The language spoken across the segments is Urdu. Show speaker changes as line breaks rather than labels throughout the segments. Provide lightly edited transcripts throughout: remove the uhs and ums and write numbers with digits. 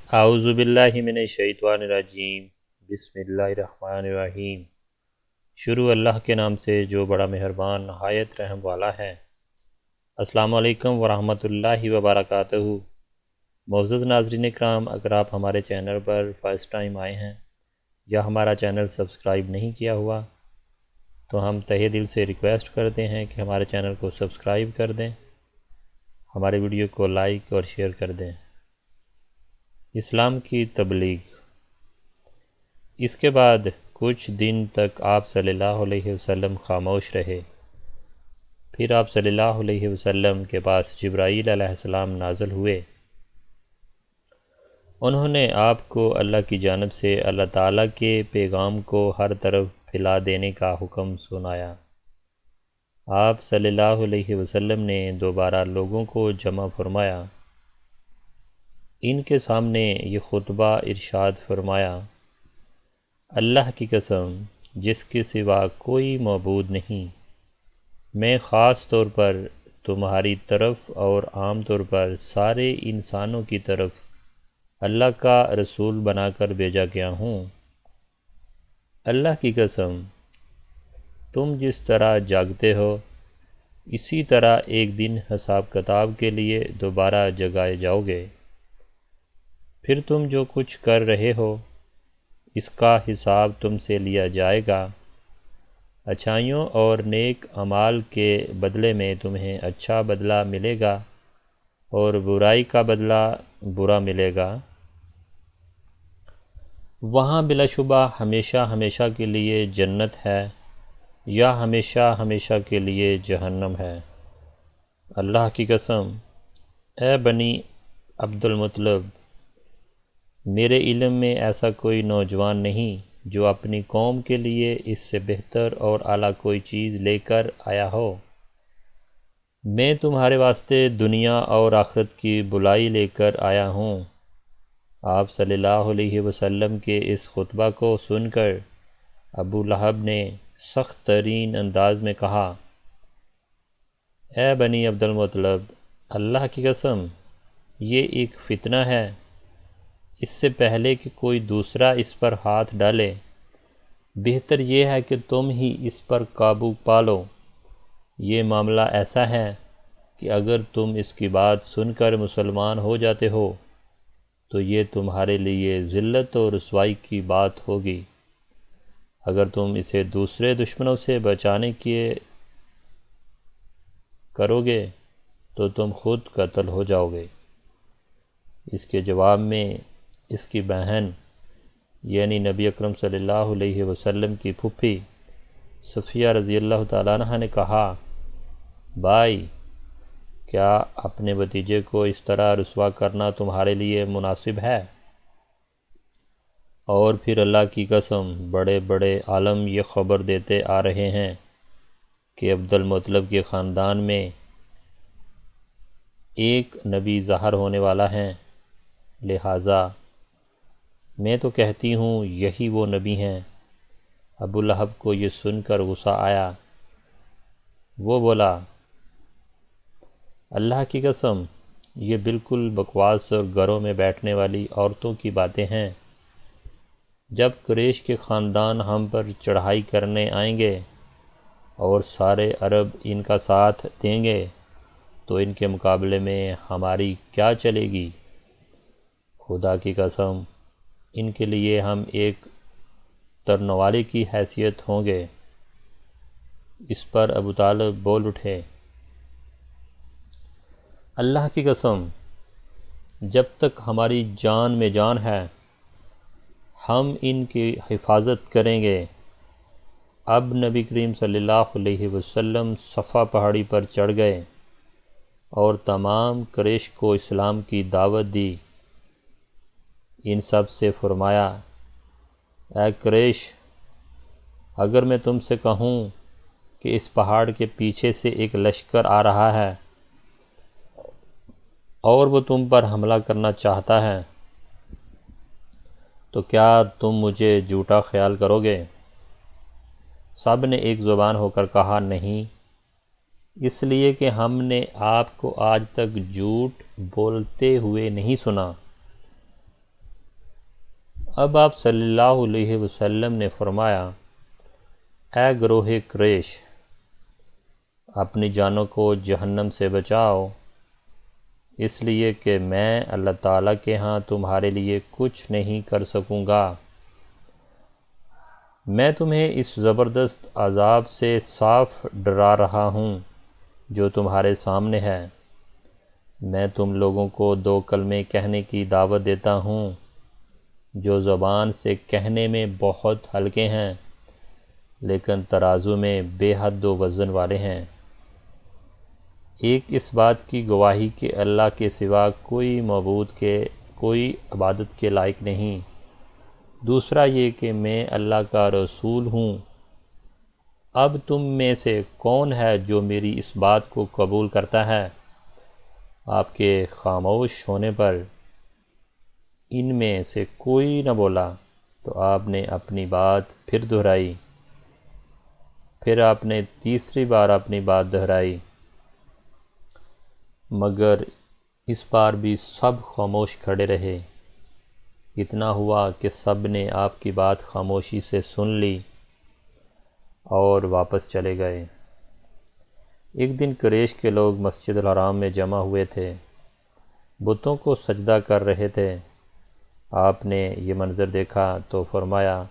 اعوذ باللہ من الشیطان الرجیم۔ بسم اللہ الرحمن الرحیم۔ شروع اللہ کے نام سے جو بڑا مہربان نہایت رحم والا ہے۔ السلام علیکم ورحمۃ اللہ وبرکاتہ۔ معزز ناظرین اکرام، اگر آپ ہمارے چینل پر فرسٹ ٹائم آئے ہیں یا ہمارا چینل سبسکرائب نہیں کیا ہوا تو ہم تہہ دل سے ریکویسٹ کرتے ہیں کہ ہمارے چینل کو سبسکرائب کر دیں، ہمارے ویڈیو کو لائک اور شیئر کر دیں۔ اسلام کی تبلیغ۔ اس کے بعد کچھ دن تک آپ صلی اللہ علیہ وسلم خاموش رہے۔ پھر آپ صلی اللہ علیہ وسلم کے پاس جبرائیل علیہ السلام نازل ہوئے۔ انہوں نے آپ کو اللہ کی جانب سے اللہ تعالیٰ کے پیغام کو ہر طرف پھیلا دینے کا حکم سنایا۔ آپ صلی اللہ علیہ وسلم نے دوبارہ لوگوں کو جمع فرمایا۔ ان کے سامنے یہ خطبہ ارشاد فرمایا: اللہ کی قسم جس کے سوا کوئی معبود نہیں، میں خاص طور پر تمہاری طرف اور عام طور پر سارے انسانوں کی طرف اللہ کا رسول بنا کر بھیجا گیا ہوں۔ اللہ کی قسم تم جس طرح جاگتے ہو اسی طرح ایک دن حساب کتاب کے لیے دوبارہ جگائے جاؤ گے۔ پھر تم جو کچھ کر رہے ہو اس کا حساب تم سے لیا جائے گا۔ اچھائیوں اور نیک اعمال کے بدلے میں تمہیں اچھا بدلہ ملے گا اور برائی کا بدلہ برا ملے گا۔ وہاں بلا شبہ ہمیشہ ہمیشہ کے لیے جنت ہے یا ہمیشہ ہمیشہ کے لیے جہنم ہے۔ اللہ کی قسم اے بنی عبد المطلب، میرے علم میں ایسا کوئی نوجوان نہیں جو اپنی قوم کے لیے اس سے بہتر اور اعلیٰ کوئی چیز لے کر آیا ہو۔ میں تمہارے واسطے دنیا اور آخرت کی بھلائی لے کر آیا ہوں۔ آپ صلی اللہ علیہ وسلم کے اس خطبہ کو سن کر ابو لہب نے سخت ترین انداز میں کہا: اے بنی عبد المطلب، اللہ کی قسم یہ ایک فتنہ ہے۔ اس سے پہلے کہ کوئی دوسرا اس پر ہاتھ ڈالے بہتر یہ ہے کہ تم ہی اس پر قابو پالو۔ یہ معاملہ ایسا ہے کہ اگر تم اس کی بات سن کر مسلمان ہو جاتے ہو تو یہ تمہارے لیے ذلت اور رسوائی کی بات ہوگی۔ اگر تم اسے دوسرے دشمنوں سے بچانے کے کرو گے تو تم خود قتل ہو جاؤ گے۔ اس کے جواب میں اس کی بہن یعنی نبی اکرم صلی اللہ علیہ وسلم کی پھوپھی صفیہ رضی اللہ تعالیٰ عنہ نے کہا: بھائی، کیا اپنے بھتیجے کو اس طرح رسوا کرنا تمہارے لیے مناسب ہے؟ اور پھر اللہ کی قسم بڑے بڑے عالم یہ خبر دیتے آ رہے ہیں کہ عبد المطلب کے خاندان میں ایک نبی ظاہر ہونے والا ہے، لہٰذا میں تو کہتی ہوں یہی وہ نبی ہیں۔ ابو لہب کو یہ سن کر غصہ آیا۔ وہ بولا: اللہ کی قسم یہ بالکل بکواس اور گھروں میں بیٹھنے والی عورتوں کی باتیں ہیں۔ جب قریش کے خاندان ہم پر چڑھائی کرنے آئیں گے اور سارے عرب ان کا ساتھ دیں گے تو ان کے مقابلے میں ہماری کیا چلے گی؟ خدا کی قسم ان کے لیے ہم ایک ترنوالی کی حیثیت ہوں گے۔ اس پر ابو طالب بول اٹھے: اللہ کی قسم جب تک ہماری جان میں جان ہے ہم ان کی حفاظت کریں گے۔ اب نبی کریم صلی اللہ علیہ وسلم صفا پہاڑی پر چڑھ گئے اور تمام قریش کو اسلام کی دعوت دی۔ ان سب سے فرمایا: اے قریش، اگر میں تم سے کہوں کہ اس پہاڑ کے پیچھے سے ایک لشکر آ رہا ہے اور وہ تم پر حملہ کرنا چاہتا ہے تو کیا تم مجھے جھوٹا خیال کرو گے؟ سب نے ایک زبان ہو کر کہا: نہیں، اس لیے کہ ہم نے آپ کو آج تک جھوٹ بولتے ہوئے نہیں سنا۔ اب آپ صلی اللہ علیہ وسلم نے فرمایا، اے گروہ قریش، اپنی جانوں کو جہنم سے بچاؤ، اس لیے کہ میں اللہ تعالیٰ کے ہاں تمہارے لیے کچھ نہیں کر سکوں گا۔ میں تمہیں اس زبردست عذاب سے صاف ڈرا رہا ہوں جو تمہارے سامنے ہے۔ میں تم لوگوں کو 2 کلمے کہنے کی دعوت دیتا ہوں جو زبان سے کہنے میں بہت ہلکے ہیں لیکن ترازو میں بے حد و وزن والے ہیں۔ ایک اس بات کی گواہی کہ اللہ کے سوا کوئی معبود کوئی عبادت کے لائق نہیں، دوسرا یہ کہ میں اللہ کا رسول ہوں۔ اب تم میں سے کون ہے جو میری اس بات کو قبول کرتا ہے؟ آپ کے خاموش ہونے پر ان میں سے کوئی نہ بولا تو آپ نے اپنی بات پھر دہرائی۔ پھر آپ نے تیسری بار اپنی بات دہرائی، مگر اس بار بھی سب خاموش کھڑے رہے۔ اتنا ہوا کہ سب نے آپ کی بات خاموشی سے سن لی اور واپس چلے گئے۔ ایک دن قریش کے لوگ مسجد الحرام میں جمع ہوئے تھے، بتوں کو سجدہ کر رہے تھے۔ آپ نے یہ منظر دیکھا تو فرمایا،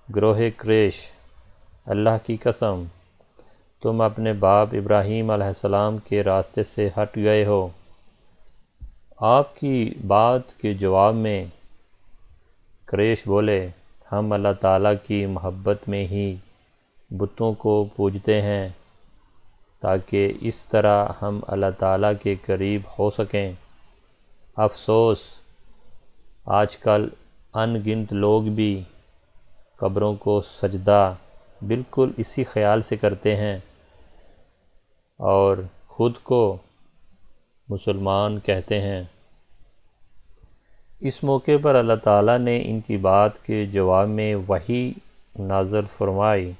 گروہ قریش، اللہ کی قسم، تم اپنے باپ ابراہیم علیہ السلام کے راستے سے ہٹ گئے ہو۔ آپ کی بات کے جواب میں قریش بولے، ہم اللہ تعالیٰ کی محبت میں ہی بتوں کو پوجتے ہیں تاکہ اس طرح ہم اللہ تعالیٰ کے قریب ہو سکیں۔ افسوس، آج کل ان گنت لوگ بھی قبروں کو سجدہ بالکل اسی خیال سے کرتے ہیں اور خود کو مسلمان کہتے ہیں۔ اس موقع پر اللہ تعالیٰ نے ان کی بات کے جواب میں وحی نازل فرمائی۔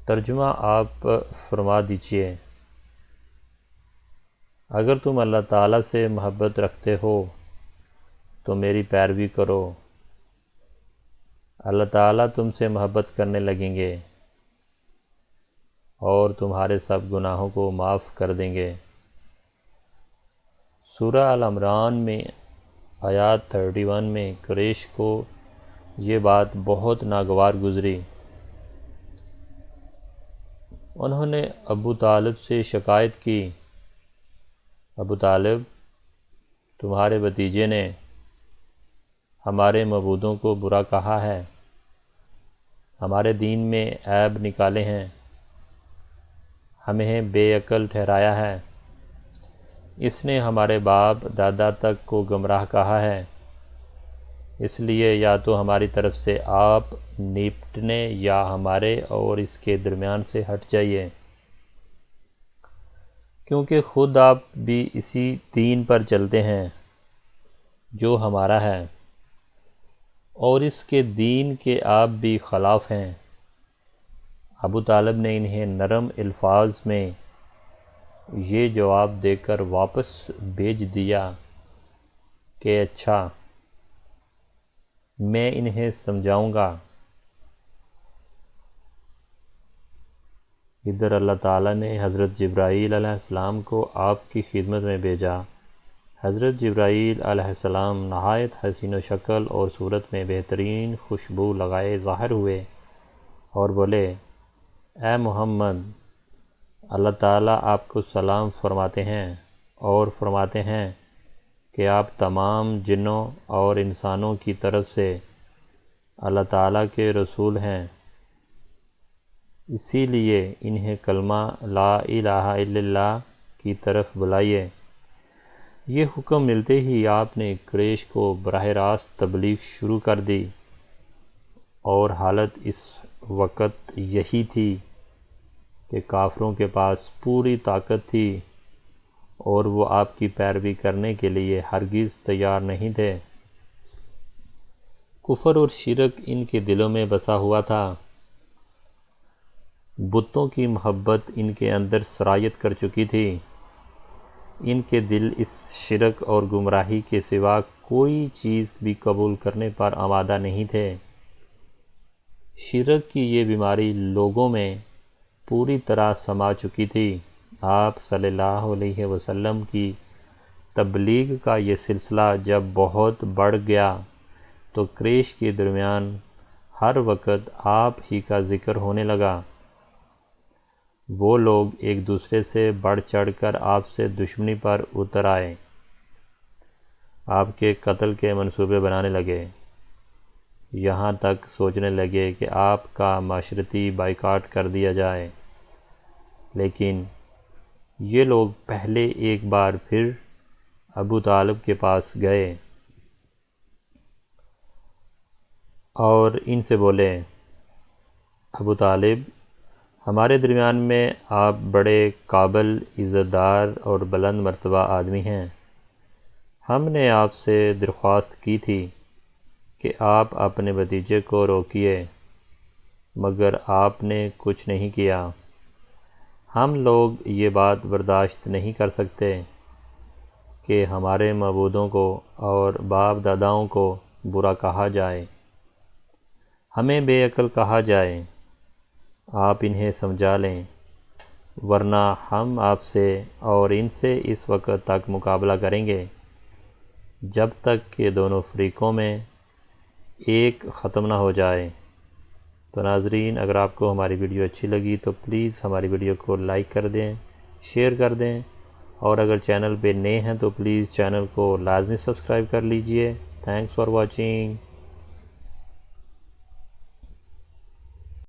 ترجمہ آپ فرما دیجئے، اگر تم اللہ تعالیٰ سے محبت رکھتے ہو تو میری پیروی کرو، اللہ تعالیٰ تم سے محبت کرنے لگیں گے اور تمہارے سب گناہوں کو معاف کر دیں گے۔ سورہ آل عمران میں آیات 31 میں قریش کو یہ بات بہت ناگوار گزری۔ انہوں نے ابو طالب سے شکایت کی، ابو طالب، تمہارے بھتیجے نے ہمارے معبودوں کو برا کہا ہے، ہمارے دین میں عیب نکالے ہیں، ہمیں بے عقل ٹھہرایا ہے، اس نے ہمارے باپ دادا تک کو گمراہ کہا ہے، اس لیے یا تو ہماری طرف سے آپ نپٹنے یا ہمارے اور اس کے درمیان سے ہٹ جائیے، کیونکہ خود آپ بھی اسی دین پر چلتے ہیں جو ہمارا ہے اور اس کے دین کے آپ بھی خلاف ہیں۔ ابو طالب نے انہیں نرم الفاظ میں یہ جواب دے کر واپس بھیج دیا کہ اچھا، میں انہیں سمجھاؤں گا۔ ادھر اللہ تعالیٰ نے حضرت جبرائیل علیہ السلام کو آپ کی خدمت میں بھیجا۔ حضرت جبرائیل علیہ السلام نہایت حسین و شکل اور صورت میں بہترین خوشبو لگائے ظاہر ہوئے اور بولے، اے محمد، اللہ تعالیٰ آپ کو سلام فرماتے ہیں اور فرماتے ہیں کہ آپ تمام جنوں اور انسانوں کی طرف سے اللہ تعالیٰ کے رسول ہیں، اسی لیے انہیں کلمہ لا الہ الا اللہ کی طرف بلائیے۔ یہ حکم ملتے ہی آپ نے قریش کو براہ راست تبلیغ شروع کر دی، اور حالت اس وقت یہی تھی کہ کافروں کے پاس پوری طاقت تھی اور وہ آپ کی پیروی کرنے کے لیے ہرگز تیار نہیں تھے۔ کفر اور شرک ان کے دلوں میں بسا ہوا تھا، بتوں کی محبت ان کے اندر سرایت کر چکی تھی، ان کے دل اس شرک اور گمراہی کے سوا کوئی چیز بھی قبول کرنے پر آمادہ نہیں تھے۔ شرک کی یہ بیماری لوگوں میں پوری طرح سما چکی تھی۔ آپ صلی اللہ علیہ وسلم کی تبلیغ کا یہ سلسلہ جب بہت بڑھ گیا تو قریش کے درمیان ہر وقت آپ ہی کا ذکر ہونے لگا۔ وہ لوگ ایک دوسرے سے بڑھ چڑھ کر آپ سے دشمنی پر اتر آئے، آپ کے قتل کے منصوبے بنانے لگے، یہاں تک سوچنے لگے کہ آپ کا معاشرتی بائیکاٹ کر دیا جائے۔ لیکن یہ لوگ پہلے ایک بار پھر ابو طالب کے پاس گئے اور ان سے بولے، ابو طالب، ہمارے درمیان میں آپ بڑے قابل، عزت دار اور بلند مرتبہ آدمی ہیں۔ ہم نے آپ سے درخواست کی تھی کہ آپ اپنے بھتیجے کو روکیے، مگر آپ نے کچھ نہیں کیا۔ ہم لوگ یہ بات برداشت نہیں کر سکتے کہ ہمارے معبودوں کو اور باپ داداؤں کو برا کہا جائے، ہمیں بے عقل کہا جائے۔ آپ انہیں سمجھا لیں، ورنہ ہم آپ سے اور ان سے اس وقت تک مقابلہ کریں گے جب تک کہ دونوں فریقوں میں ایک ختم نہ ہو جائے۔ تو ناظرین، اگر آپ کو ہماری ویڈیو اچھی لگی تو پلیز ہماری ویڈیو کو لائک کر دیں، شیئر کر دیں، اور اگر چینل پہ نئے ہیں تو پلیز چینل کو لازمی سبسکرائب کر لیجئے۔ Thanks for watching.